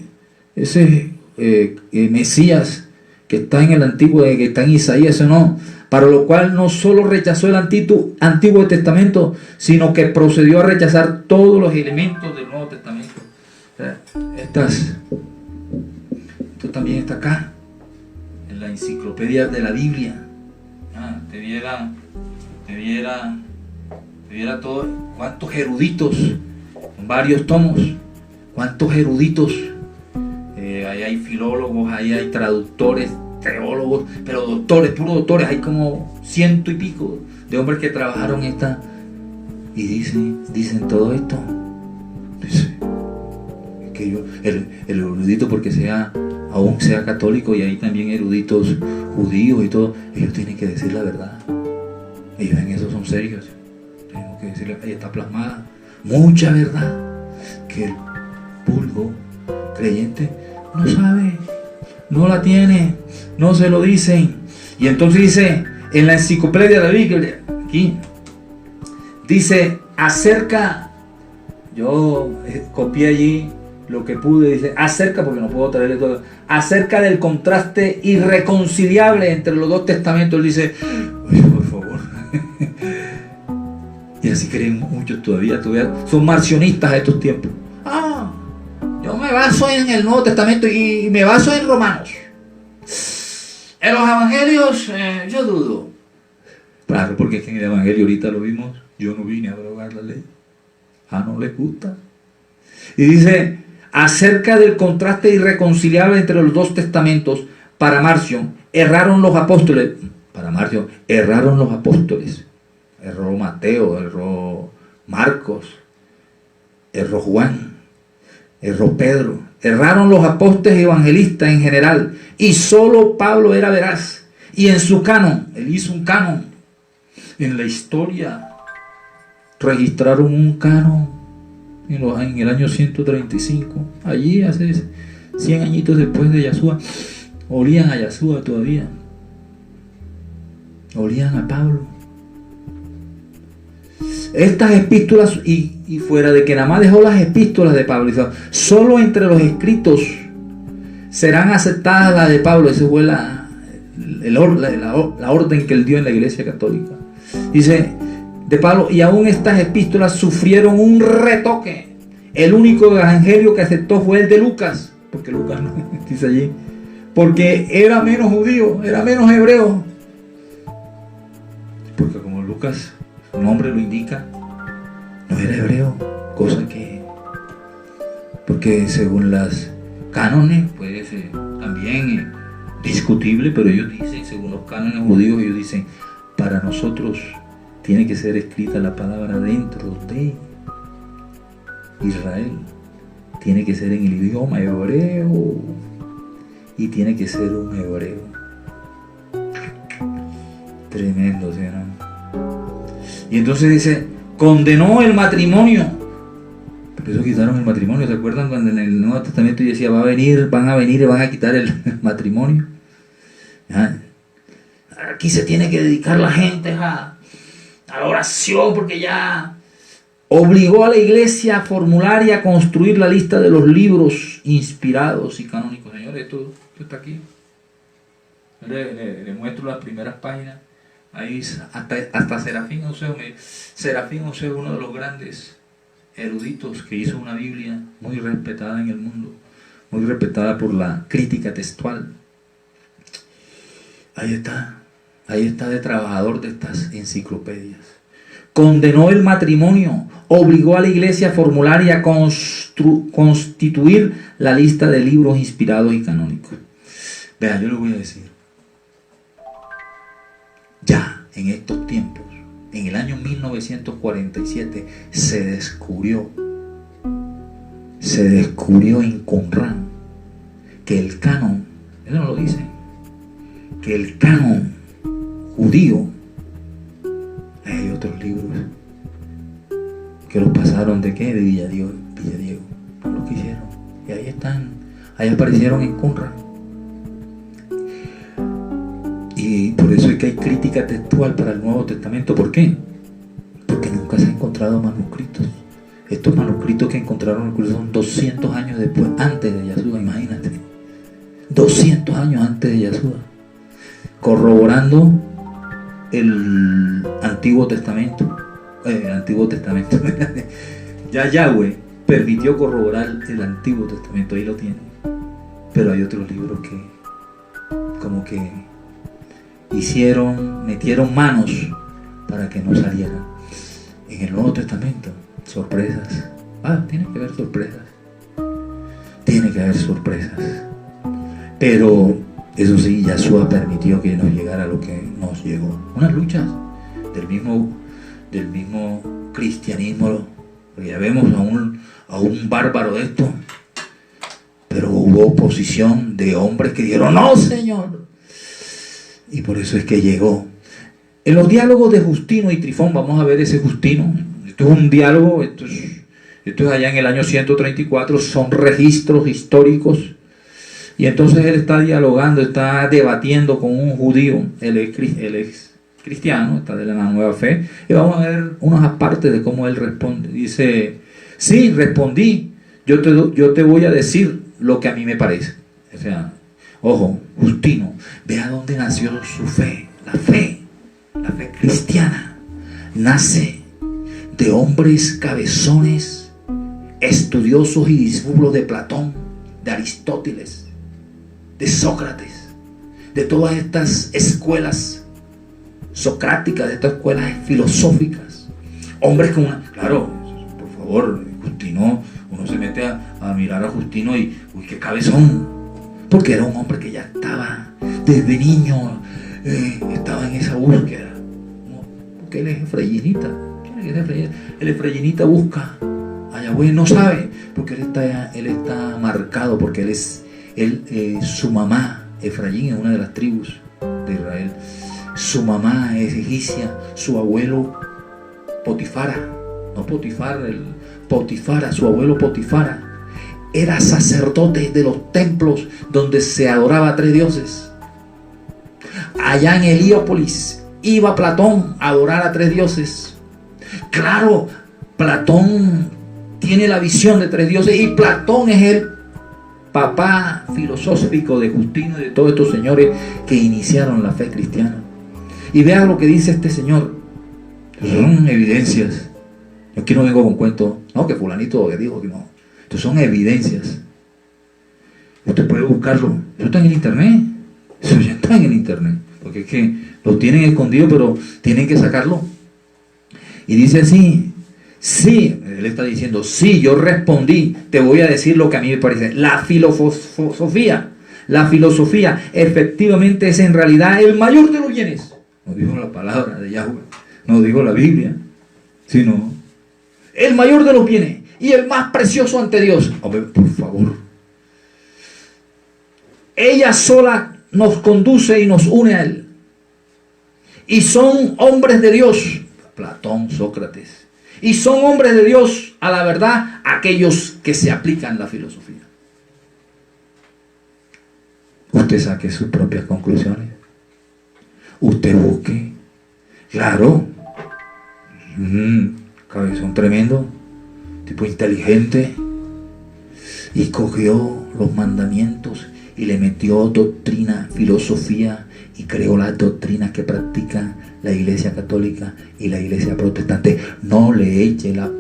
Mesías que está en el Antiguo, que está en Isaías, eso no. Para lo cual no solo rechazó el Antiguo Testamento, sino que procedió a rechazar todos los elementos del Nuevo Testamento. O sea, esto también está acá, en la enciclopedia de la Biblia. Te viera todo, cuántos eruditos, varios tomos, cuántos eruditos, ahí hay filólogos, ahí hay traductores, teólogos, pero doctores, puros doctores, hay como 100 y pico de hombres que trabajaron esta, y dicen todo esto. Dice que el erudito, porque aún sea católico, y hay también eruditos judíos y todo, ellos tienen que decir la verdad. Ellos en eso son serios. Tenemos que decirle, ahí está plasmada mucha verdad que el vulgo creyente no sabe, no la tiene, no se lo dicen. Y entonces dice en la enciclopedia de la Biblia, aquí dice acerca, yo copié allí lo que pude, dice acerca, porque no puedo traerle todo, acerca del contraste irreconciliable entre los dos testamentos. Él dice, oye, por favor. Y así creen muchos todavía son marcionistas a estos tiempos. Yo me baso en el Nuevo Testamento y me baso en Romanos. En los evangelios yo dudo. Claro, porque es que en el evangelio ahorita lo vimos, yo no vine a abrogar la ley. No les gusta. Y dice, acerca del contraste irreconciliable entre los dos testamentos, para Marcio, erraron los apóstoles. Erró Mateo, erró Marcos, erró Juan, erró Pedro. Erraron los apóstoles y evangelistas en general, y solo Pablo era veraz. Y en su canon, él hizo un canon en la historia registraron un canon en el año 135. Allí hace 100 añitos después de Yahshua. Olían a Yahshua todavía. Olían a Pablo. Estas epístolas, y fuera de que nada más dejó las epístolas de Pablo, solo entre los escritos serán aceptadas las de Pablo. Esa fue la orden que él dio en la Iglesia Católica. Dice de Pablo, y aún estas epístolas sufrieron un retoque. El único evangelio que aceptó fue el de Lucas, porque Lucas no dice allí, porque era menos judío, era menos hebreo. Porque como Lucas, su nombre lo indica, no era hebreo, cosa que, porque según las cánones, pues también discutible, pero ellos dicen, según los cánones judíos, ellos dicen, para nosotros tiene que ser escrita la palabra dentro de Israel, tiene que ser en el idioma hebreo y tiene que ser un hebreo. Tremendo, ¿sí, no? Y entonces dice, condenó el matrimonio. Por eso quitaron el matrimonio. ¿Se acuerdan cuando en el Nuevo Testamento decía, van a venir y van a quitar el matrimonio? ¿Ah? Aquí se tiene que dedicar la gente a la oración, porque ya obligó a la iglesia a formular y a construir la lista de los libros inspirados y canónicos. Señores, esto está aquí. Le muestro las primeras páginas. Ahí hasta Serafín Oseo. Serafín Oseo, uno de los grandes eruditos que hizo una Biblia muy respetada en el mundo, muy respetada por la crítica textual. Ahí está de trabajador de estas enciclopedias. Condenó el matrimonio, obligó a la iglesia a formular y a constituir la lista de libros inspirados y canónicos. Vea, yo le voy a decir, ya en estos tiempos, en el año 1947, se descubrió en Qumran que el canon, él no lo dice, que el canon judío, hay otros libros que los pasaron de qué, de Villadiego, no los quisieron, y ahí están, ahí aparecieron en Qumran. Y por eso es que hay crítica textual para el Nuevo Testamento. ¿Por qué? Porque nunca se han encontrado manuscritos. Estos manuscritos que encontraron son 200 años después, antes de Yahshua, imagínate. 200 años antes de Yahshua. Corroborando el Antiguo Testamento. Ya Yahweh permitió corroborar el Antiguo Testamento, ahí lo tienen. Pero hay otros libros que como que metieron manos para que no salieran. En el Nuevo Testamento, sorpresas. Tiene que haber sorpresas. Tiene que haber sorpresas. Pero eso sí, Yahshua permitió que nos llegara lo que nos llegó. Unas luchas del mismo cristianismo, porque ya vemos a un bárbaro de esto, pero hubo oposición de hombres que dijeron, no, Señor. Y por eso es que llegó. En los diálogos de Justino y Trifón, vamos a ver ese Justino. Esto es un diálogo, esto es allá en el año 134, son registros históricos. Y entonces él está dialogando, está debatiendo con un judío, él es cristiano, está de la nueva fe. Y vamos a ver unas partes de cómo él responde. Dice, sí, respondí, yo te voy a decir lo que a mí me parece. O sea, ojo, Justino, vea dónde nació su fe. La fe cristiana nace de hombres cabezones, estudiosos y discípulos de Platón, de Aristóteles, de Sócrates, de todas estas escuelas socráticas, de estas escuelas filosóficas. Hombres con claro, por favor, Justino, uno se mete a mirar a Justino y, uy, qué cabezón, porque era un hombre que ya estaba desde niño, estaba en esa búsqueda, porque él es efrayinita. El efrayinita busca a Yahweh, no sabe, porque él está marcado, porque su mamá, Efraín, es una de las tribus de Israel. Su mamá es egipcia, su abuelo Potifara No Potifar, Potifara, su abuelo Potifara, era sacerdote de los templos donde se adoraba a 3 dioses. Allá en Heliópolis iba Platón a adorar a 3 dioses. Claro, Platón tiene la visión de 3 dioses y Platón es el papá filosófico de Justino y de todos estos señores que iniciaron la fe cristiana. Y vean lo que dice este señor. Son evidencias. Yo aquí no vengo con cuentos, no, que fulanito que dijo que no. Estos son evidencias. Usted puede buscarlo. Eso está en el internet. Eso ya está en el internet. Porque es que lo tienen escondido, pero tienen que sacarlo. Y dice así: sí, él está diciendo, sí, yo respondí, te voy a decir lo que a mí me parece. La filosofía efectivamente es en realidad el mayor de los bienes. No dijo la palabra de Yahweh, no dijo la Biblia, sino el mayor de los bienes y el más precioso ante Dios. Hombre, por favor. Ella sola nos conduce y nos une a Él. Y son hombres de Dios, Platón, Sócrates. Y son hombres de Dios, a la verdad, aquellos que se aplican la filosofía. Usted saque sus propias conclusiones. Usted busque. Claro. Cabezón tremendo. Tipo inteligente. Y cogió los mandamientos y le metió doctrina, filosofía, y creó las doctrinas que practica la Iglesia Católica y la Iglesia Protestante. No le eche la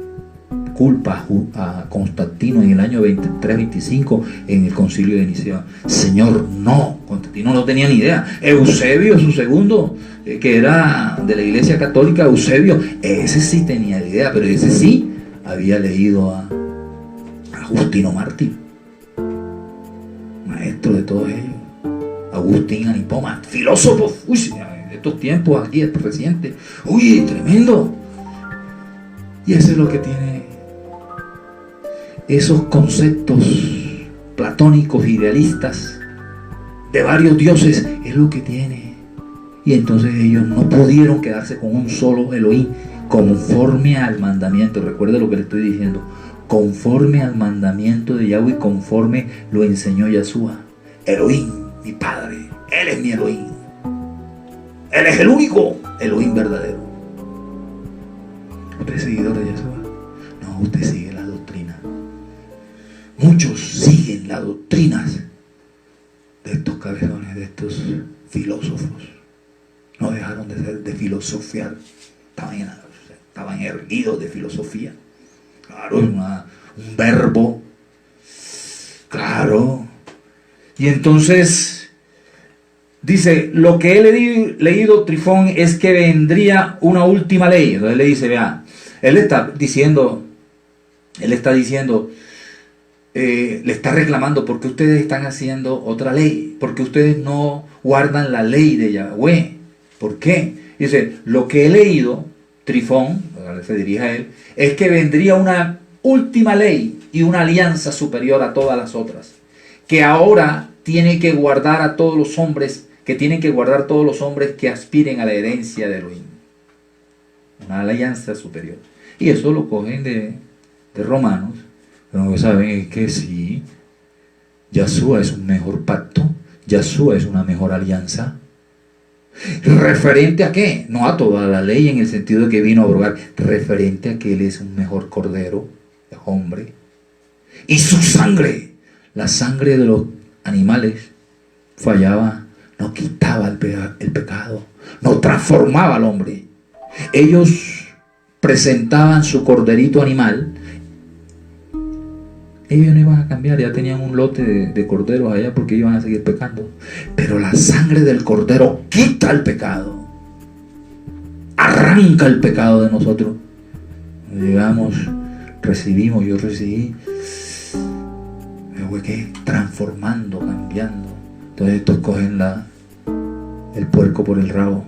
culpa a Constantino en el año 23-25 en el concilio de Nicea. Señor, no, Constantino no tenía ni idea. Eusebio, su segundo, que era de la Iglesia Católica, Eusebio, ese sí tenía idea, pero ese sí había leído a Justino Mártir, maestro de todos ellos. Agustín Anipoma, filósofo, de estos tiempos aquí, reciente, tremendo. Y eso es lo que tiene esos conceptos platónicos, idealistas, de varios dioses, es lo que tiene. Y entonces ellos no pudieron quedarse con un solo Elohim, conforme al mandamiento. Recuerde lo que le estoy diciendo, conforme al mandamiento de Yahweh, conforme lo enseñó Yahshua. Elohim, mi Padre, Él es mi Elohim. Él es el único Elohim verdadero. ¿Usted es seguidor de Yahshua? No, usted sigue la doctrina. Muchos siguen las doctrinas de estos cabezones, de estos filósofos. No dejaron de filosofiar. Estaban erguidos de filosofía. Claro, un verbo. Claro. Y entonces dice, lo que he leído, Trifón, es que vendría una última ley. Entonces le dice, vea, él está diciendo, le está reclamando, porque ustedes están haciendo otra ley, porque ustedes no guardan la ley de Yahweh. ¿Por qué? Dice, lo que he leído, Trifón, se dirige a él, es que vendría una última ley y una alianza superior a todas las otras, que ahora tiene que guardar a todos los hombres, que aspiren a la herencia de Elohim. Una alianza superior. Y eso lo cogen de Romanos. Pero lo que saben es que sí, Yahshua es un mejor pacto, Yahshua es una mejor alianza. ¿Referente a qué? No a toda la ley en el sentido de que vino a abrogar, referente a que Él es un mejor cordero, es hombre. Y su sangre, la sangre de los animales, fallaba, no quitaba el pecado, no transformaba al hombre. Ellos presentaban su corderito animal. Ellos no iban a cambiar, ya tenían un lote de corderos allá porque iban a seguir pecando. Pero la sangre del cordero quita el pecado, arranca el pecado de nosotros. Llegamos, recibimos, yo recibí, me fue que transformando, cambiando. Entonces estos cogen el puerco por el rabo.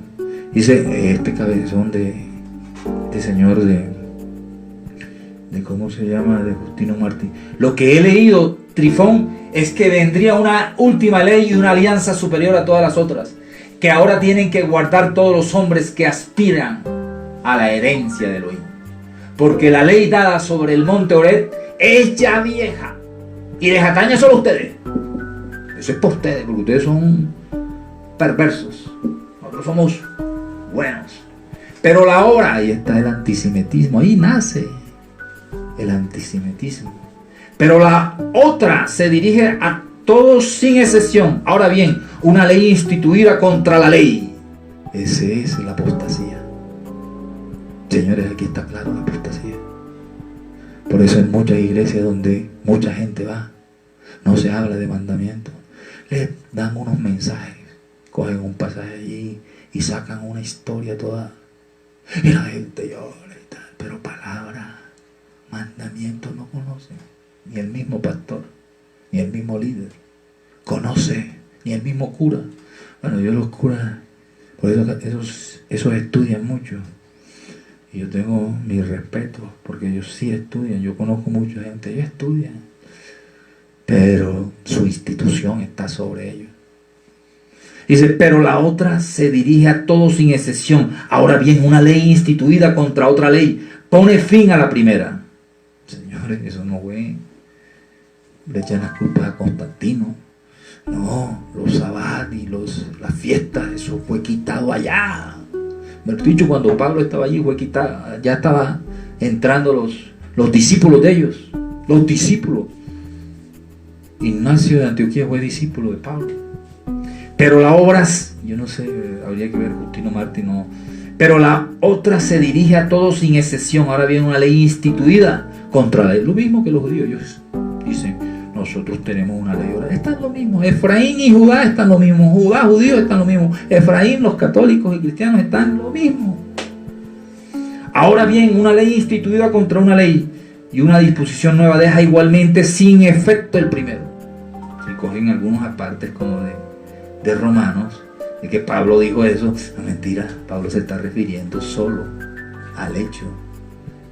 Dice este cabezón de señor de ¿cómo se llama? De Justino Mártir. Lo que he leído, Trifón, es que vendría una última ley y una alianza superior a todas las otras, que ahora tienen que guardar todos los hombres que aspiran a la herencia de Elohim. porque la ley dada sobre el monte Horeb es ya vieja y les atañe solo a ustedes. Eso es por ustedes, porque ustedes son perversos, nosotros somos buenos. Pero la obra, ahí está el antisemitismo, ahí nace el antisemitismo. Pero la otra se dirige a todos sin excepción. Ahora bien, una ley instituida contra la ley. Ese es la apostasía. Señores, aquí está claro la apostasía. Por eso en muchas iglesias donde mucha gente va, no se habla de mandamientos. Les dan unos mensajes, cogen un pasaje allí y sacan una historia toda. Y la gente llora y tal, pero palabra, mandamientos no conocen. Ni el mismo pastor, ni el mismo líder conoce, ni el mismo cura. Bueno, yo los curas, por eso esos estudian mucho. Y yo tengo mi respeto, porque ellos sí estudian. Yo conozco mucha gente, ellos estudian, pero su institución está sobre ellos. Dice, pero la otra se dirige a todos sin excepción. Ahora bien, una ley instituida contra otra ley pone fin a la primera. Señores, eso no fue. Le echan las culpas a Constantino. No, los sabbat y las fiestas, eso fue quitado allá. Mejor dicho, cuando Pablo estaba allí fue quitado. Ya estaban entrando los discípulos de ellos. Los discípulos. Ignacio de Antioquía fue discípulo de Pablo. Pero las obras, yo no sé, habría que ver Justino Martín, no. Pero la otra se dirige a todos sin excepción. Ahora viene una ley instituida contra la ley. Lo mismo que los judíos. Ellos dicen, nosotros tenemos una ley. Ahora están lo mismo. Efraín y Judá están lo mismo. Judá, judíos están lo mismo. Efraín, los católicos y cristianos están lo mismo. Ahora bien, una ley instituida contra una ley y una disposición nueva deja igualmente sin efecto el primero. Si cogen algunos apartes como de Romanos, de que Pablo dijo eso, no, mentira, Pablo se está refiriendo solo al hecho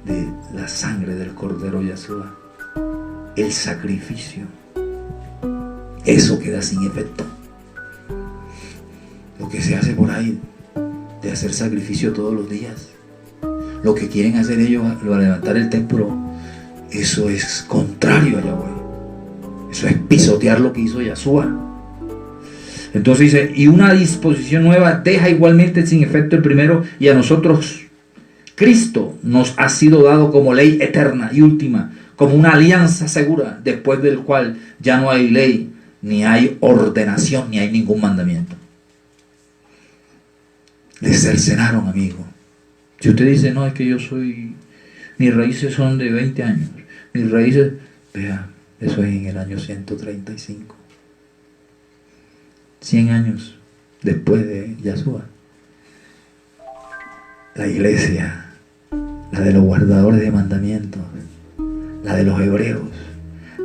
de la sangre del Cordero Yahshua, el sacrificio. Eso queda sin efecto. Lo que se hace por ahí de hacer sacrificio todos los días, lo que quieren hacer ellos al levantar el templo, eso es contrario a Yahweh. Eso es pisotear lo que hizo Yahshua. Entonces dice, y una disposición nueva deja igualmente sin efecto el primero, y a nosotros Cristo nos ha sido dado como ley eterna y última, como una alianza segura, después del cual ya no hay ley, ni hay ordenación, ni hay ningún mandamiento. Les cercenaron, amigo. Si usted dice, no, es que mis raíces son de 20 años, mis raíces, vea, eso es en el año 135. 100 años después de Yahshua. La iglesia, la de los guardadores de mandamientos, la de los hebreos,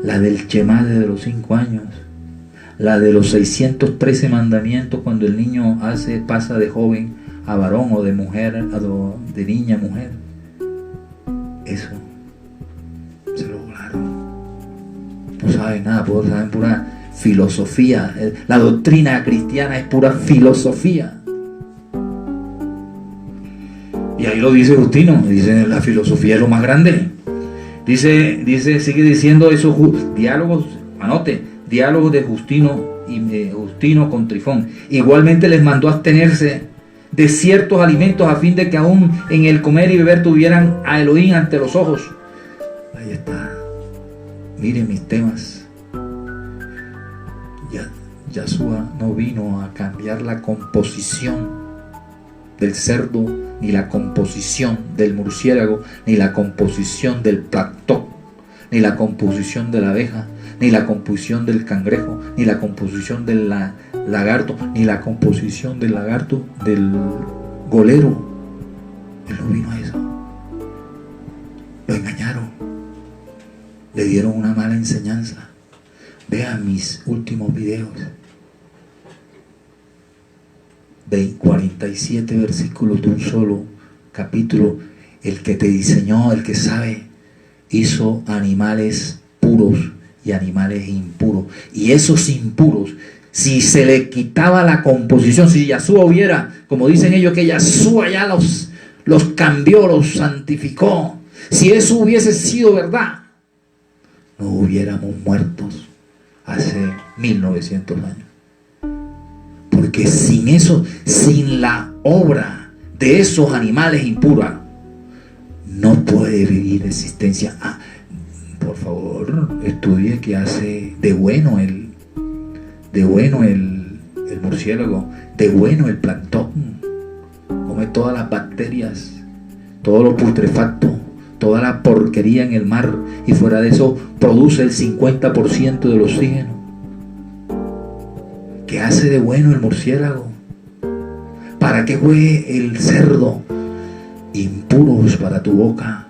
la del Shema de los 5 años, la de los 613 mandamientos cuando el niño pasa de joven a varón o de mujer, de niña a mujer. Eso se lo volaron. No saben nada, saben pura filosofía. La doctrina cristiana es pura filosofía. Y ahí lo dice Justino, dice la filosofía es lo más grande. Sigue diciendo esos diálogos, anote, diálogos de Justino con Trifón. Igualmente les mandó abstenerse de ciertos alimentos a fin de que aún en el comer y beber tuvieran a Elohim ante los ojos. Ahí está. Miren mis temas. Yahshua no vino a cambiar la composición del cerdo, ni la composición del murciélago, ni la composición del plancton, ni la composición de la abeja, ni la composición del cangrejo, ni la composición del lagarto, ni la composición del lagarto del golero. Él no vino a eso. Lo engañaron. Le dieron una mala enseñanza. Vean mis últimos videos. 47 versículos de un solo capítulo. El que te diseñó, el que sabe, hizo animales puros y animales impuros. Y esos impuros, si se le quitaba la composición, si Yahshua hubiera, como dicen ellos, que Yahshua ya los cambió, los santificó, Si eso hubiese sido verdad, no hubiéramos muerto hace 1900 años. Porque sin eso, sin la obra de esos animales impuros, no puede vivir existencia. Por favor, estudie qué hace de bueno el murciélago, de bueno el plancton. Come todas las bacterias, todo lo putrefacto, toda la porquería en el mar, y fuera de eso produce el 50% del oxígeno. ¿Qué hace de bueno el murciélago? ¿Para qué fue el cerdo? Impuros para tu boca,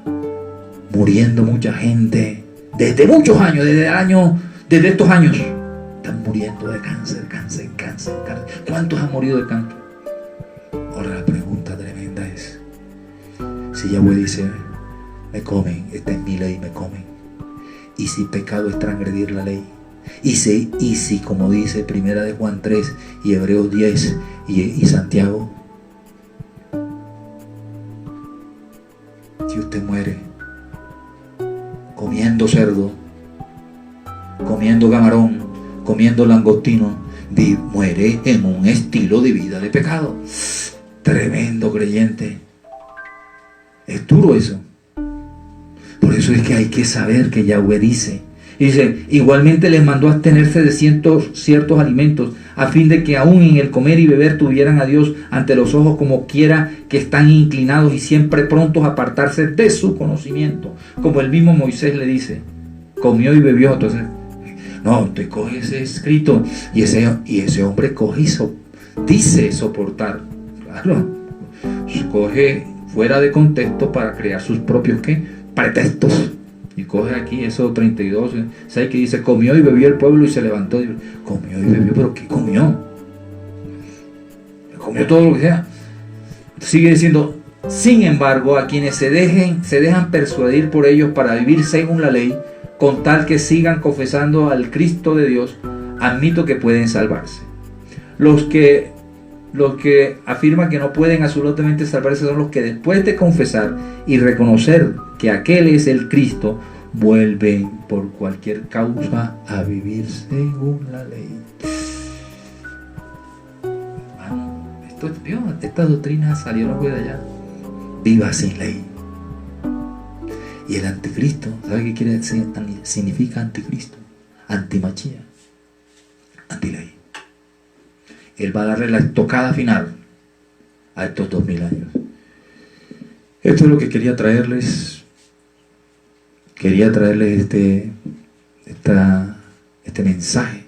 muriendo mucha gente desde muchos años, desde estos años están muriendo de cáncer. ¿Cuántos han morido de cáncer? Ahora la pregunta tremenda es, si Yahweh dice, me comen, esta es mi ley, me comen, y si pecado es transgredir la ley, y si como dice Primera de Juan 3 y Hebreos 10 y Santiago, si usted muere comiendo cerdo, comiendo camarón, comiendo langostino, muere en un estilo de vida de pecado. Tremendo, creyente. Es duro eso. Por eso es que hay que saber que Yahweh dice, igualmente les mandó a abstenerse de ciertos alimentos, a fin de que aún en el comer y beber tuvieran a Dios ante los ojos, como quiera que están inclinados y siempre prontos a apartarse de su conocimiento. Como el mismo Moisés le dice, comió y bebió. Entonces, no, usted coge ese escrito, y ese hombre coge dice soportar. Claro, coge fuera de contexto para crear sus propios pretextos. Y coge aquí eso 32, ¿sabe que dice? Comió y bebió el pueblo y se levantó. Comió y bebió, pero ¿qué comió? Comió todo lo que sea. Sigue diciendo, sin embargo, a quienes se dejan persuadir por ellos para vivir según la ley, con tal que sigan confesando al Cristo de Dios, admito que pueden salvarse. Los que afirman que no pueden absolutamente salvarse son los que, después de confesar y reconocer que aquel es el Cristo, vuelven por cualquier causa a vivir según la ley. Hermano, estas doctrinas salieron de allá. Viva sin ley. Y el anticristo, ¿sabe qué quiere decir? Significa anticristo, antimachía, antiley. Él va a darle la estocada final a estos 2000 años. Esto es lo que quería traerles. Quería traerles este mensaje